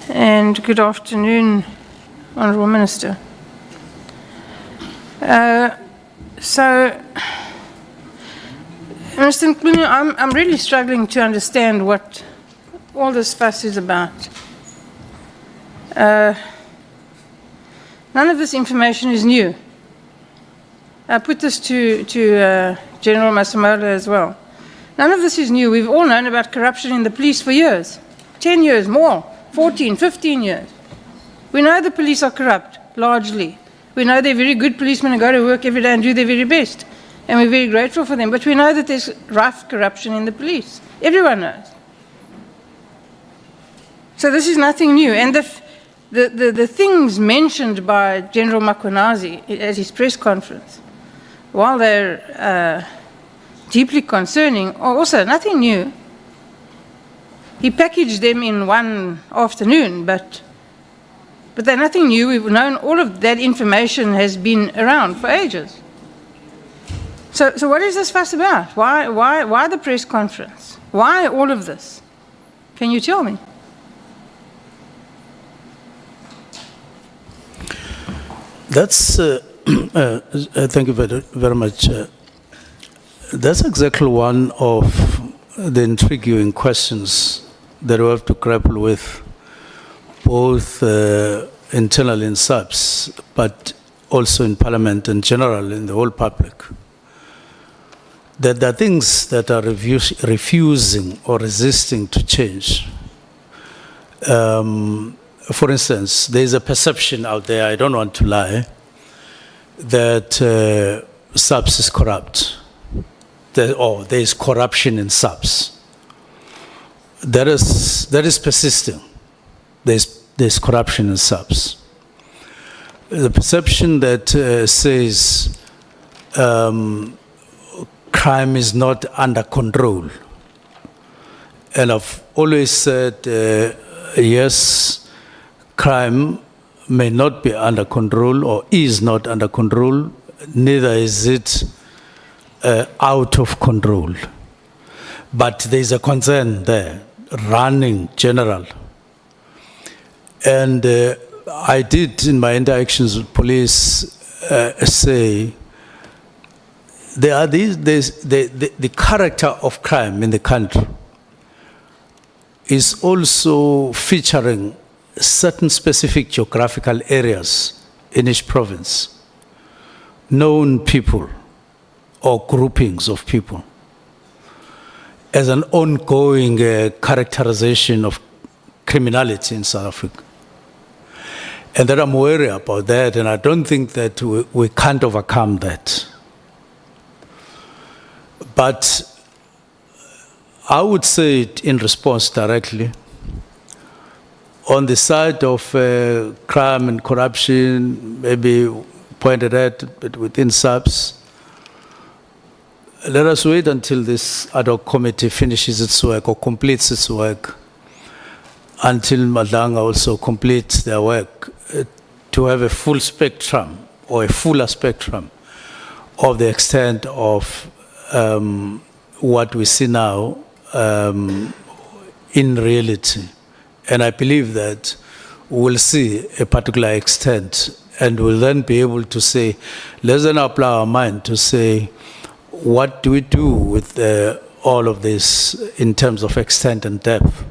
and good afternoon, Honourable Minister. So, Minister Mchunu, I'm really struggling to understand what all this fuss is about. None of this information is new. I put this to General Masemola as well. None of this is new. We've all known about corruption in the police for years, 10 years, more, 14, 15 years. We know the police are corrupt, largely. We know they're very good policemen who go to work every day and do their very best. And we're very grateful for them. But we know that there's rife corruption in the police. Everyone knows. So this is nothing new. And the things mentioned by General Makhonazi at his press conference, while they're deeply concerning, are also nothing new. He packaged them in one afternoon, but they're nothing new. We've known all of that information has been around for ages. So what is this fuss about? Why the press conference? Why all of this? Can you tell me? That's, thank you very much. That's exactly one of the intriguing questions that we have to grapple with, both internally in SAPS, but also in Parliament in general, in the whole public. That there are things that are refusing or resisting to change. For instance, there is a perception out there, I don't want to lie, that SAPS is corrupt. There is corruption in SAPS. That is persisting. There's corruption in SAPS. The perception that says crime is not under control. And I've always said, yes, crime may not be under control or is not under control, neither is it out of control. But there's a concern there, running general. And I did, in my interactions with police, say the character of crime in the country is also featuring certain specific geographical areas in each province, known people or groupings of people, as an ongoing characterization of criminality in South Africa. And that I'm worried about that, and I don't think that we can't overcome that. But I would say it in response directly. On the side of crime and corruption, maybe pointed at, but within SAPS, let us wait until this Ad Hoc Committee finishes its work or completes its work, until Madanga also completes their work, to have a full spectrum or a fuller spectrum of the extent of what we see now in reality. And I believe that we'll see a particular extent, and we'll then be able to say, let's then apply our mind to say, what do we do with all of this in terms of extent and depth?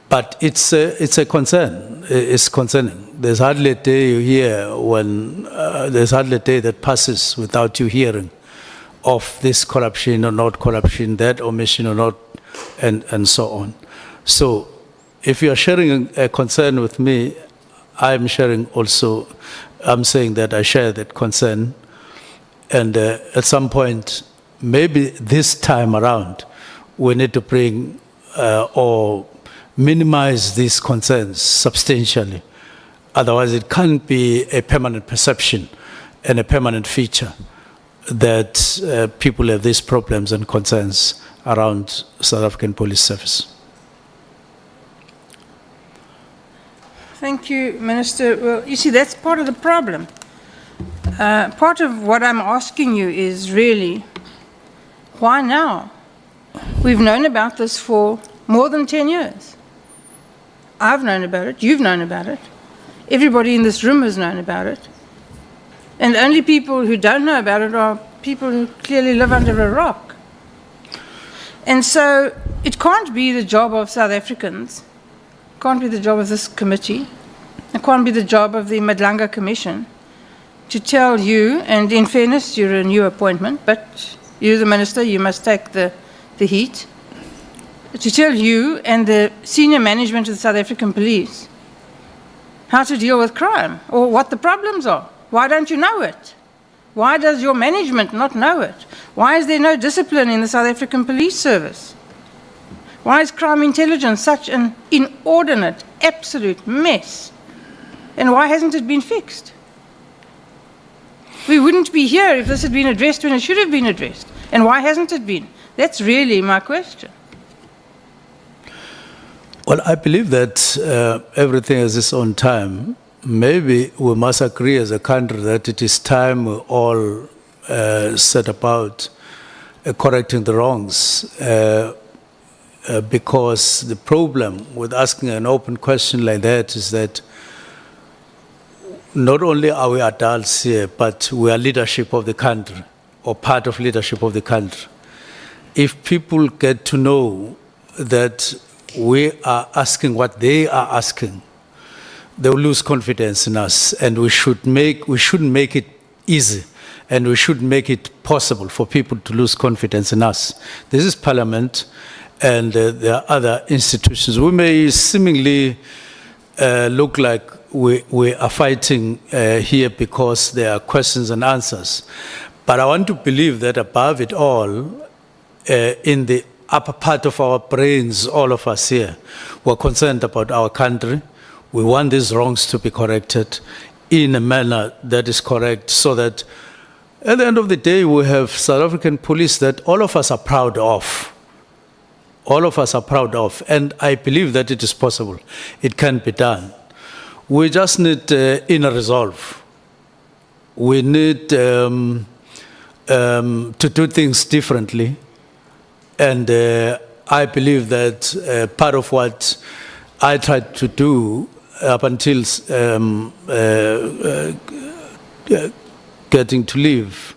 But it's a concern. It's concerning. There's hardly a day you hear when there's hardly a day that passes without you hearing of this corruption or not corruption, that omission or not, and so on. So if you are sharing a concern with me, I'm sharing also, I'm saying that I share that concern. And at some point, maybe this time around, we need to bring or minimize these concerns substantially. Otherwise, it can't be a permanent perception and a permanent feature that people have these problems and concerns around South African Police Service. Thank you, Minister. Well, you see, that's part of the problem. Part of what I'm asking you is really, why now? We've known about this for more than 10 years. I've known about it, you've known about it, everybody in this room has known about it. And the only people who don't know about it are people who clearly live under a rock. And so it can't be the job of South Africans, can't be the job of this committee, it can't be the job of the Madlanga Commission to tell you, and in fairness, you're a new appointment, but you're the minister, you must take the heat, to tell you and the senior management of the South African police how to deal with crime or what the problems are. Why don't you know it? Why does your management not know it? Why is there no discipline in the South African police service? Why is crime intelligence such an inordinate, absolute mess? And why hasn't it been fixed? We wouldn't be here if this had been addressed when it should have been addressed. And why hasn't it been? That's really my question. Well, I believe that everything has its own time. Maybe we must agree as a country that it is time we all set about correcting the wrongs. Because the problem with asking an open question like that is that not only are we adults here, but we are leadership of the country or part of leadership of the country. If people get to know that we are asking what they are asking, they will lose confidence in us, and we shouldn't make it easy, and we should make it possible for people to lose confidence in us. This is Parliament, and there are other institutions. We may seemingly look like we are fighting here because there are questions and answers, but I want to believe that above it all, in the upper part of our brains, all of us here, we're concerned about our country. We want these wrongs to be corrected in a manner that is correct, so that at the end of the day, we have South African police that all of us are proud of. All of us are proud of, and I believe that it is possible. It can be done. We just need inner resolve. We need to do things differently, and I believe that part of what I tried to do up until getting to leave,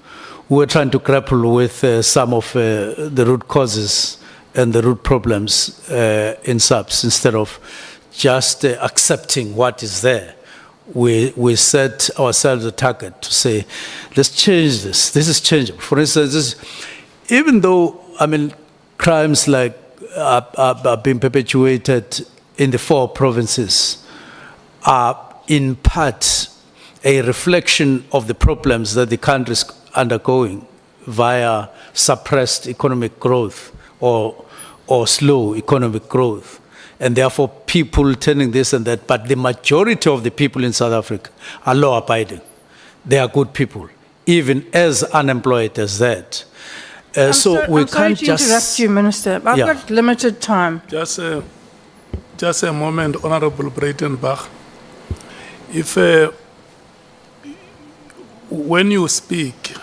we were trying to grapple with some of the root causes and the root problems in SAPS. Instead of just accepting what is there, we set ourselves a target to say, let's change this. This is changeable. For instance, even though, crimes like are being perpetuated in the 4 provinces are in part a reflection of the problems that the country is undergoing via suppressed economic growth or slow economic growth, and therefore people turning this and that. But the majority of the people in South Africa are law-abiding. They are good people, even as unemployed as that. I'm sorry to interrupt you, Minister. I've got limited time. Just a moment, Honorable Breytenbach. If when you speak,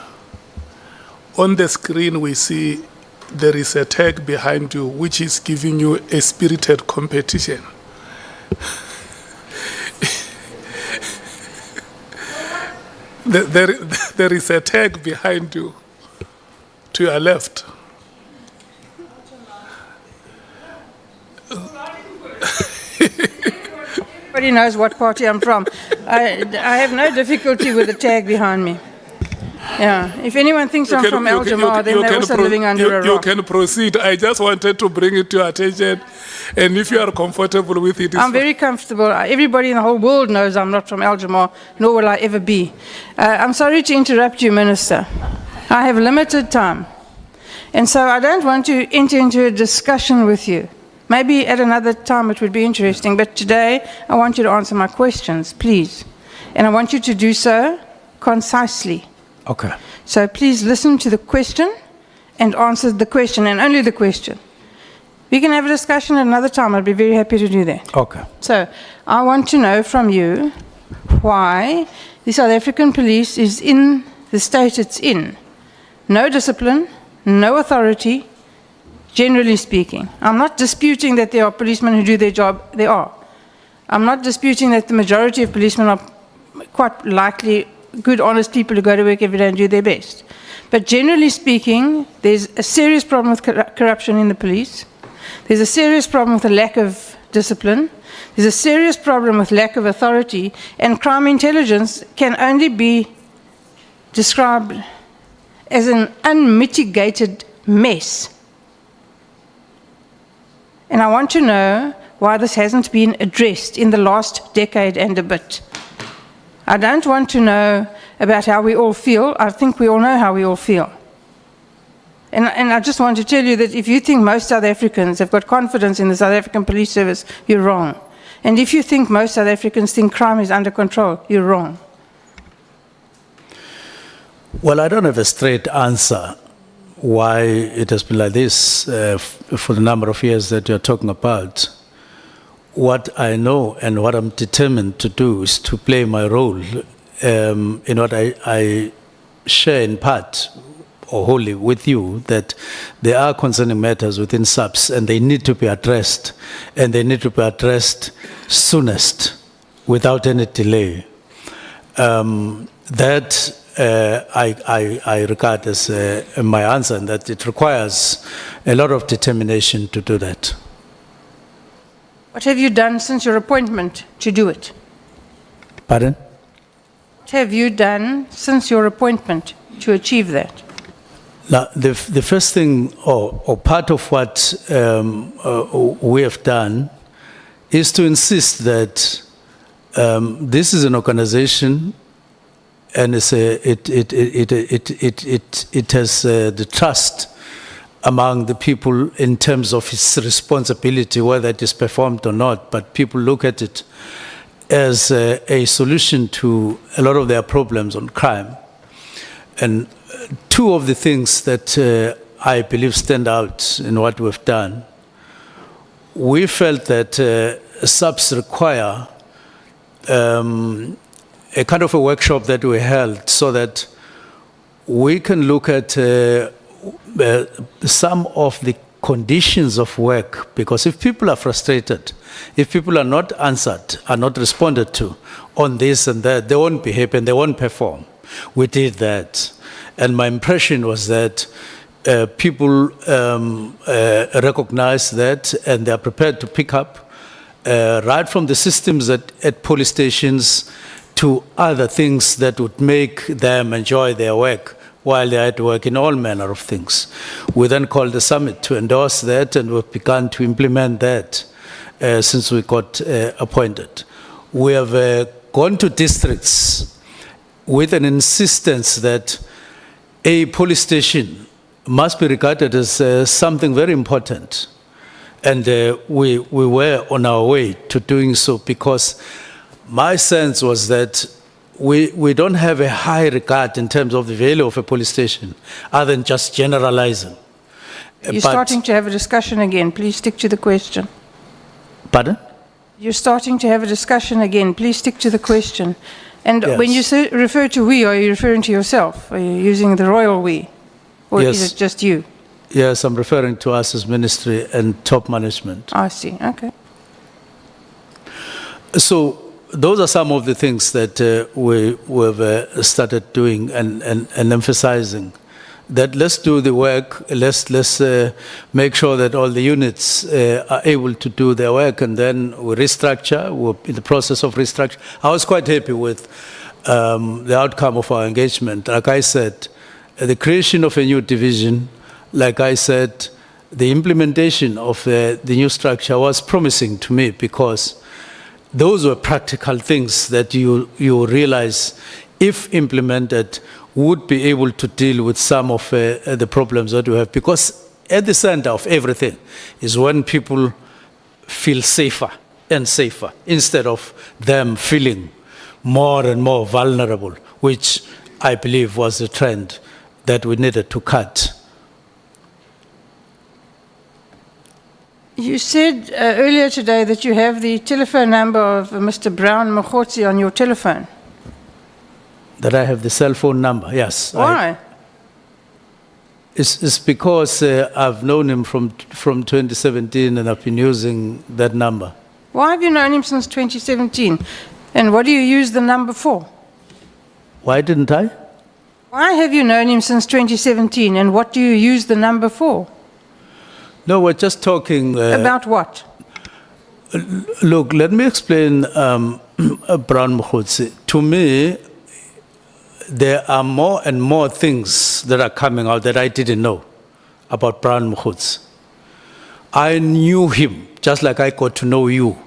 on the screen we see there is a tag behind you which is giving you a spirited competition. There is a tag behind you to your left. Everybody knows what party I'm from. I have no difficulty with the tag behind me. Yeah, if anyone thinks I'm from Al Jamar, then they're also living under a rock. You can proceed. I just wanted to bring it to your attention, and if you are comfortable with it, I'm very comfortable. Everybody in the whole world knows I'm not from Al Jamar, nor will I ever be. I'm sorry to interrupt you, Minister. I have limited time, and so I don't want to enter into a discussion with you. Maybe at another time it would be interesting, but today I want you to answer my questions, please. And I want you to do so concisely. Okay. So please listen to the question and answer the question, and only the question. We can have a discussion at another time. I'd be very happy to do that. Okay. So I want to know from you why the South African police is in the state it's in. No discipline, no authority, generally speaking. I'm not disputing that there are policemen who do their job. There are. I'm not disputing that the majority of policemen are quite likely good, honest people who go to work every day and do their best. But generally speaking, there's a serious problem with corruption in the police. There's a serious problem with a lack of discipline. There's a serious problem with lack of authority, and crime intelligence can only be described as an unmitigated mess. And I want to know why this hasn't been addressed in the last decade and a bit. I don't want to know about how we all feel. I think we all know how we all feel. And I just want to tell you that if you think most South Africans have got confidence in the South African Police Service, you're wrong. And if you think most South Africans think crime is under control, you're wrong. Well, I don't have a straight answer why it has been like this for the number of years that you're talking about. What I know and what I'm determined to do is to play my role in what I share in part or wholly with you, that there are concerning matters within SAPS and they need to be addressed, and they need to be addressed soonest without any delay. That I regard as my answer, and that it requires a lot of determination to do that. What have you done since your appointment to do it? Pardon? What have you done since your appointment to achieve that? Now, the first thing, or part of what we have done, is to insist that this is an organization, and it has the trust among the people in terms of its responsibility, whether it is performed or not. But people look at it as a solution to a lot of their problems on crime. And two of the things that I believe stand out in what we've done, we felt that SAPS require a kind of a workshop that we held so that we can look at some of the conditions of work, because if people are frustrated, if people are not answered, are not responded to on this and that, they won't be happy and they won't perform. We did that. And my impression was that people recognize that, and they are prepared to pick up right from the systems at police stations to other things that would make them enjoy their work while they are at work, in all manner of things. We then called the summit to endorse that, and we've begun to implement that since we got appointed. We have gone to districts with an insistence that a police station must be regarded as something very important. And we were on our way to doing so, because my sense was that we don't have a high regard in terms of the value of a police station, other than just generalizing. You're starting to have a discussion again. Please stick to the question. Pardon? You're starting to have a discussion again. Please stick to the question. And Yes. when you refer to we, are you referring to yourself? Are you using the royal we? Or Yes. is it just you? Yes, I'm referring to us as ministry and top management. I see. Okay. So those are some of the things that we've started doing and emphasizing. That let's do the work, let's make sure that all the units are able to do their work, and then we restructure. We're in the process of restructure. I was quite happy with the outcome of our engagement. Like I said, the creation of a new division, like I said, the implementation of the new structure was promising to me, because those were practical things that you realize, if implemented, would be able to deal with some of the problems that we have. Because at the center of everything is when people feel safer and safer, instead of them feeling more and more vulnerable, which I believe was the trend that we needed to cut. You said earlier today that you have the telephone number of Mr. Brown Mkhotsi on your telephone. That I have the cell phone number, yes. Why? It's because I've known him from 2017, and I've been using that number. Why have you known him since 2017? And what do you use the number for? Why didn't I? Why have you known him since 2017? And what do you use the number for? No, we're just talking. About what? Look, let me explain, Brown Mkhutsi. To me, there are more and more things that are coming out that I didn't know about Brown Mkhutsi. I knew him just like I got to know you.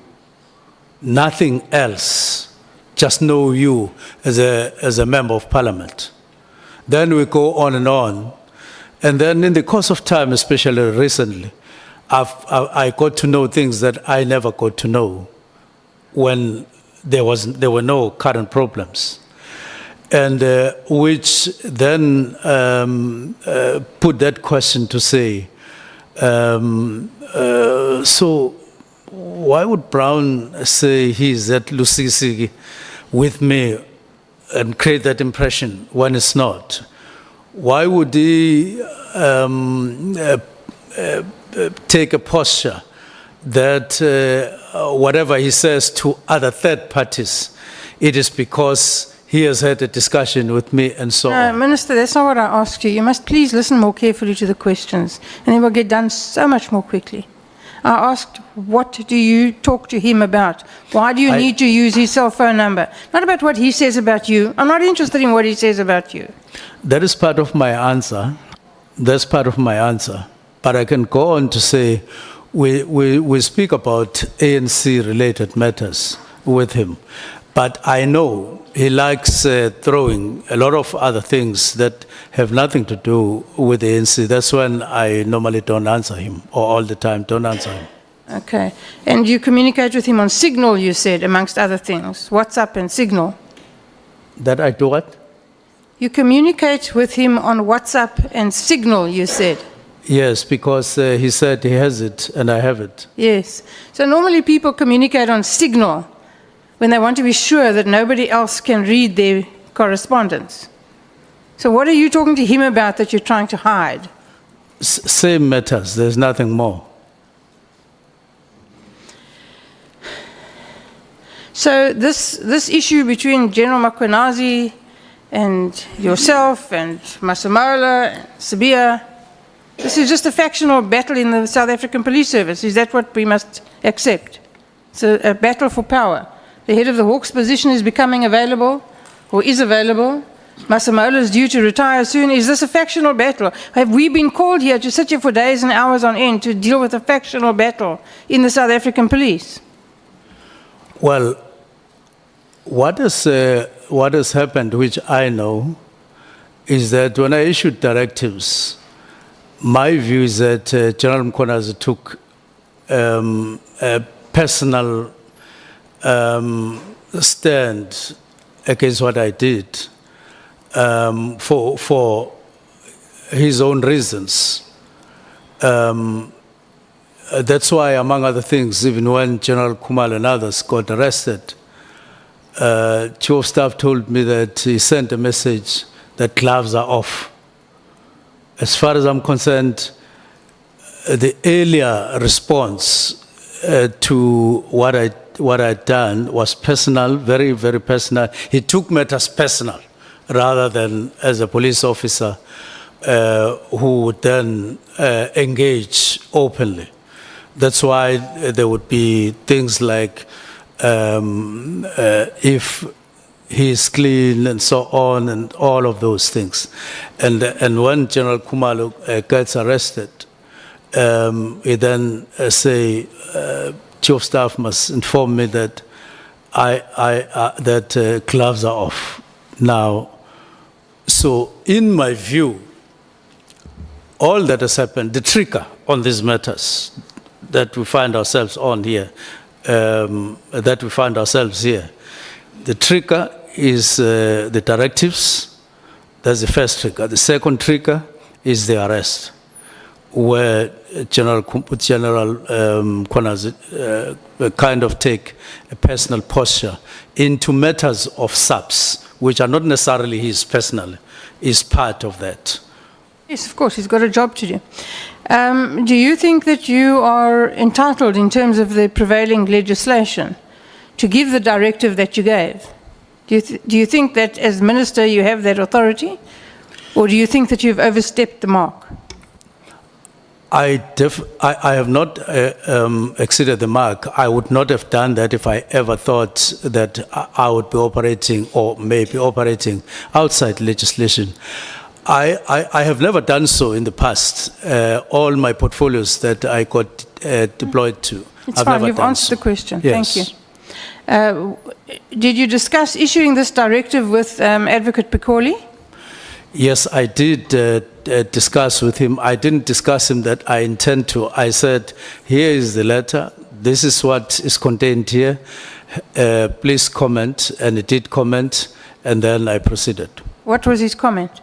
Nothing else. Just know you as a member of parliament. Then we go on. And then in the course of time, especially recently, I got to know things that I never got to know when there were no current problems. And which then put that question to say, so why would Brown say he's at Lusisi with me and create that impression when it's not? Why would he take a posture that whatever he says to other third parties, it is because he has had a discussion with me and so on? Minister, that's not what I asked you. You must please listen more carefully to the questions, and then we'll get done so much more quickly. I asked, what do you talk to him about? Why do you need to use his cell phone number? Not about what he says about you. I'm not interested in what he says about you. That is part of my answer. That's part of my answer. But I can go on to say, we speak about ANC-related matters with him. But I know he likes throwing a lot of other things that have nothing to do with the ANC. That's when I normally don't answer him, or all the time don't answer him. Okay. And you communicate with him on Signal, you said, amongst other things. WhatsApp and Signal. That I do what? You communicate with him on WhatsApp and Signal, you said. Yes, because he said he has it and I have it. Yes. So normally people communicate on Signal when they want to be sure that nobody else can read their correspondence. So what are you talking to him about that you're trying to hide? Same matters, there's nothing more. So this issue between General Mkhwanazi and yourself and Masemola and Sibiya, this is just a factional battle in the South African Police Service. Is that what we must accept? It's a battle for power. The head of the Hawks position is becoming available, or is available. Masemola is due to retire soon. Is this a factional battle? Have we been called here to sit here for days and hours on end to deal with a factional battle in the South African police? Well, what has happened, which I know, is that when I issued directives, my view is that General Mkhwanazi took a personal stand against what I did for his own reasons. That's why, among other things, even when General Kumal and others got arrested, Chief of Staff told me that he sent a message that gloves are off. As far as I'm concerned, the earlier response to what I'd done was personal, very, very personal. He took matters personal rather than as a police officer who would then engage openly. That's why there would be things like if he's clean and so on and all of those things. And when General Khumalo gets arrested, he then say, Chief of Staff must inform me that that gloves are off now. So in my view, all that has happened, the trigger on these matters that we find ourselves on here, the trigger is the directives. That's the first trigger. The second trigger is the arrest, where General Mkhwanazi kind of take a personal posture into matters of subs, which are not necessarily his personal, is part of that. Yes, of course, he's got a job to do. Do you think that you are entitled, in terms of the prevailing legislation, to give the directive that you gave? Do you think that as minister you have that authority, or do you think that you've overstepped the mark? I have not exceeded the mark. I would not have done that if I ever thought that I would be operating or maybe operating outside legislation. I have never done so in the past. All my portfolios that I got deployed to. It's I've fine, never you've done answered so. the question. Yes. Thank you. Did you discuss issuing this directive with Advocate Pikoli? Yes, I did discuss with him. I didn't discuss him that I intend to. I said, here is the letter. This is what is contained here. Please comment. And he did comment, and then I proceeded. What was his comment?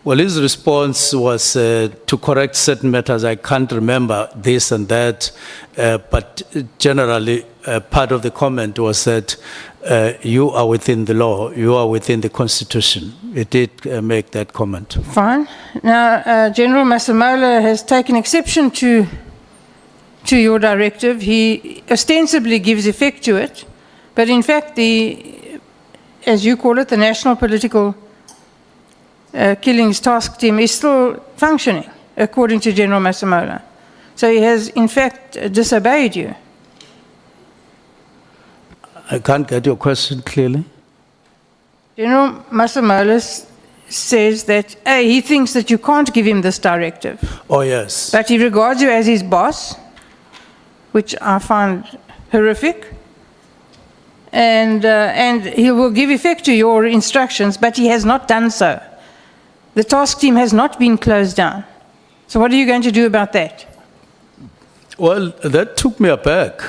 Well, his response was to correct certain matters. I can't remember this and that, but generally part of the comment was that you are within the law, you are within the Constitution. It did make that comment. Fine. Now, General Masemola has taken exception to your directive. He ostensibly gives effect to it, but in fact, as you call it, the National Political Killings Task Team is still functioning, according to General Masemola. So he has, in fact, disobeyed you. I can't get your question clearly. General Masemola says that, A, he thinks that you can't give him this directive, Oh, yes. but he regards you as his boss, which I find horrific, and he will give effect to your instructions, but he has not done so. The task team has not been closed down. So what are you going to do about that? Well, that took me aback.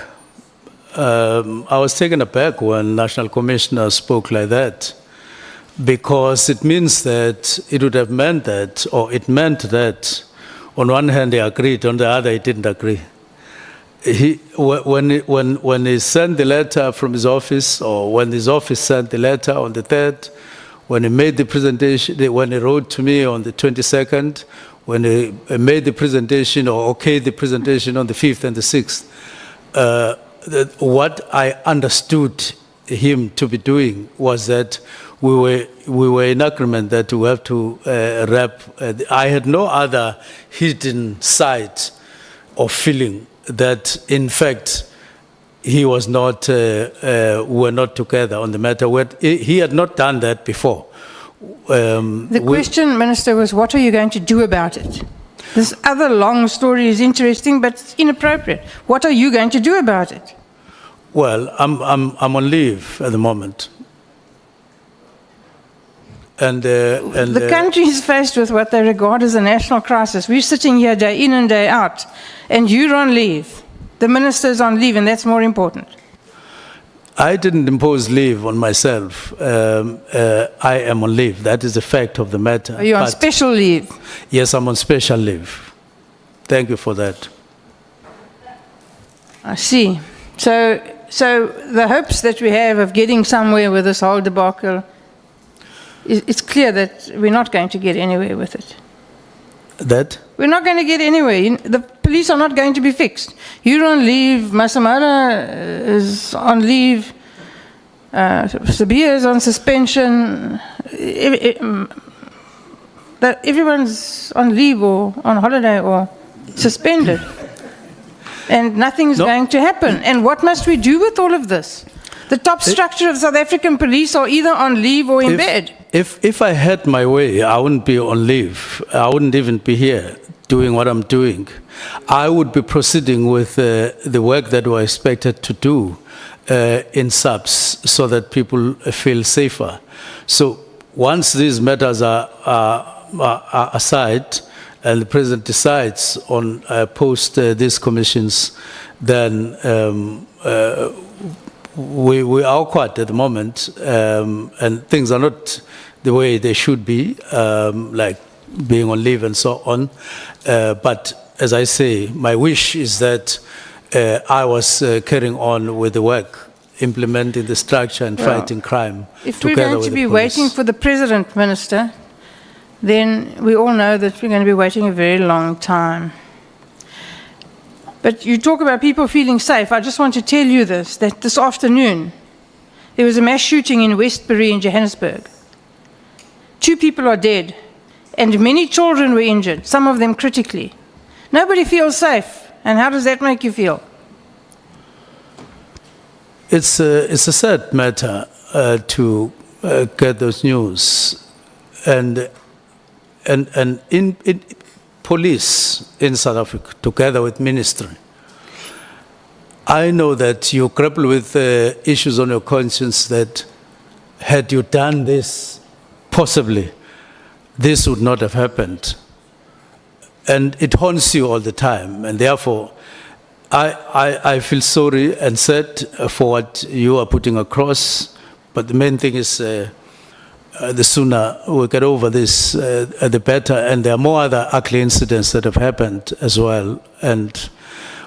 I was taken aback when National Commissioner spoke like that, because it means that it would have meant that, or it meant that, on one hand he agreed, on the other he didn't agree. When he sent the letter from his office, or when his office sent the letter on the 3rd, when he made the presentation, when he wrote to me on the 22nd, when he made the presentation or okayed the presentation on the 5th and the 6th, what I understood him to be doing was that we were in agreement that we have to wrap. I had no other hidden side or feeling that, in fact, he was not, were not together on the matter. He had not done that before. The question, Minister, was what are you going to do about it? This other long story is interesting, but it's inappropriate. What are you going to do about it? Well, I'm on leave at the moment. The country is faced with what they regard as a national crisis. We're sitting here day in and day out, and you're on leave. The minister's on leave, and that's more important. I didn't impose leave on myself. I am on leave. That is the fact of the matter. Are you on special leave? Yes, I'm on special leave. Thank you for that. I see. So the hopes that we have of getting somewhere with this whole debacle, it's clear that we're not going to get anywhere with it. That? We're not going to get anywhere. The police are not going to be fixed. You're on leave. Masemola is on leave. Sabia is on suspension. Everyone's on leave or on holiday or suspended. And nothing's going to happen. And what must we do with all of this? The top structure of South African police are either on leave or in bed. If I had my way, I wouldn't be on leave. I wouldn't even be here doing what I'm doing. I would be proceeding with the work that we're expected to do in subs so that people feel safer. So once these matters are aside and the President decides on post these commissions, then we are awkward at the moment, and things are not the way they should be, like being on leave and so on. But as I say, my wish is that I was carrying on with the work, implementing the structure and fighting crime If together we're going with to the be police. waiting for the President, Minister, then we all know that we're going to be waiting a very long time. But you talk about people feeling safe. I just want to tell you this, that this afternoon, there was a mass shooting in Westbury in Johannesburg. 2 people are dead, and many children were injured, some of them critically. Nobody feels safe. And how does that make you feel? It's a sad matter to get those news. And in police in South Africa, together with ministry, I know that you grapple with issues on your conscience that had you done this, possibly, this would not have happened. And it haunts you all the time. And therefore, I feel sorry and sad for what you are putting across. But the main thing is the sooner we get over this, the better. And there are more other ugly incidents that have happened as well. And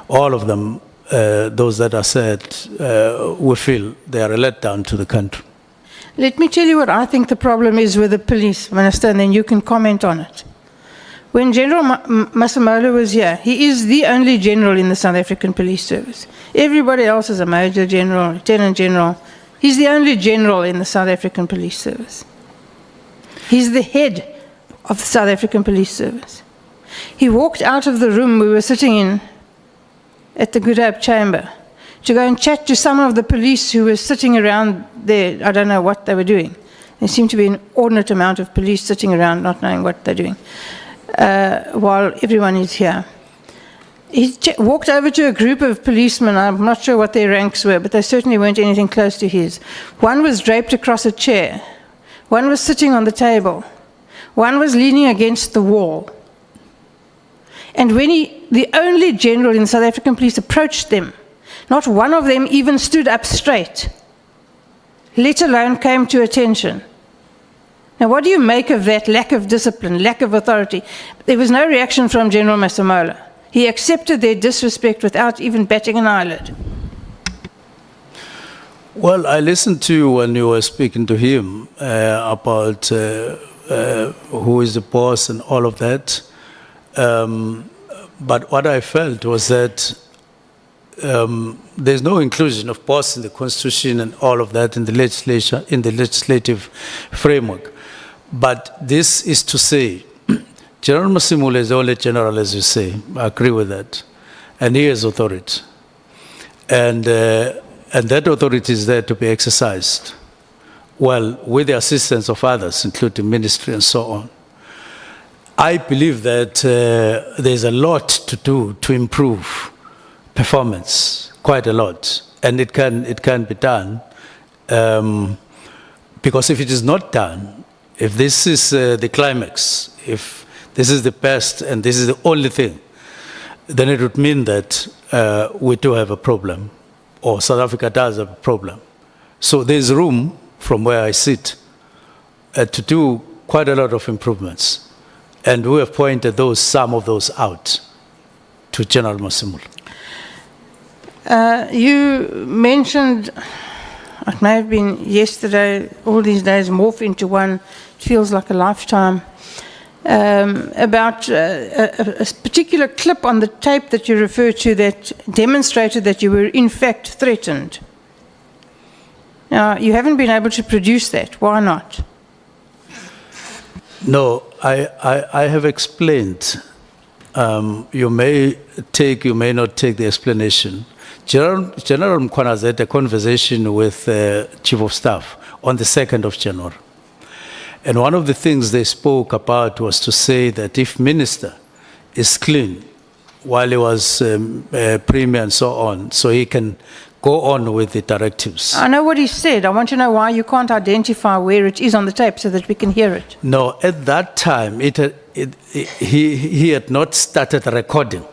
all of them, those that are said, we feel they are a letdown to the country. Let me tell you what I think the problem is with the police, Minister, and then you can comment on it. When General Masemola was here, he is the only general in the South African Police Service. Everybody else is a Major General, Lieutenant General. He's the only general in the South African Police Service. He's the head of the South African Police Service. He walked out of the room we were sitting in at the Good Hope Chamber to go and chat to some of the police who were sitting around there. I don't know what they were doing. There seemed to be an inordinate amount of police sitting around not knowing what they're doing while everyone is here. He walked over to a group of policemen. I'm not sure what their ranks were, but they certainly weren't anything close to his. One was draped across a chair. One was sitting on the table. One was leaning against the wall. And when the only general in the South African police approached them, not one of them even stood up straight, let alone came to attention. Now, what do you make of that lack of discipline, lack of authority? There was no reaction from General Masemola. He accepted their disrespect without even batting an eyelid. Well, I listened to you when you were speaking to him about who is the boss and all of that. But what I felt was that there's no inclusion of boss in the Constitution and all of that in the legislation, in the legislative framework. But this is to say, General Masemola is the only general, as you say. I agree with that. And he has authority. And that authority is there to be exercised, well, with the assistance of others, including ministry and so on. I believe that there's a lot to do to improve performance, quite a lot. And it can be done. Because if it is not done, if this is the climax, if this is the best and this is the only thing, then it would mean that we do have a problem, or South Africa does have a problem. So there's room, from where I sit, to do quite a lot of improvements. And we have pointed some of those out to General Masemola. You mentioned, it may have been yesterday, all these days morph into one, it feels like a lifetime, about a particular clip on the tape that you referred to that demonstrated that you were in fact threatened. Now, you haven't been able to produce that. Why not? No, I have explained. You may take, you may not take the explanation. General Mchunu had a conversation with Chief of Staff on the 2nd of January. And one of the things they spoke about was to say that if Minister is clean while he was Premier and so on, so he can go on with the directives. I know what he said. I want to know why you can't identify where it is on the tape so that we can hear it. No, at that time, he had not started recording.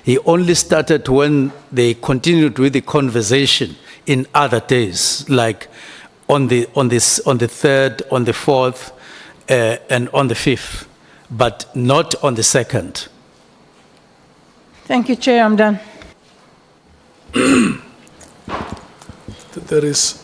He only started when they continued with the conversation in other days, like on the 3rd, on the 4th, and on the 5th, but not on the 2nd. Thank you, Chair. I'm done. There is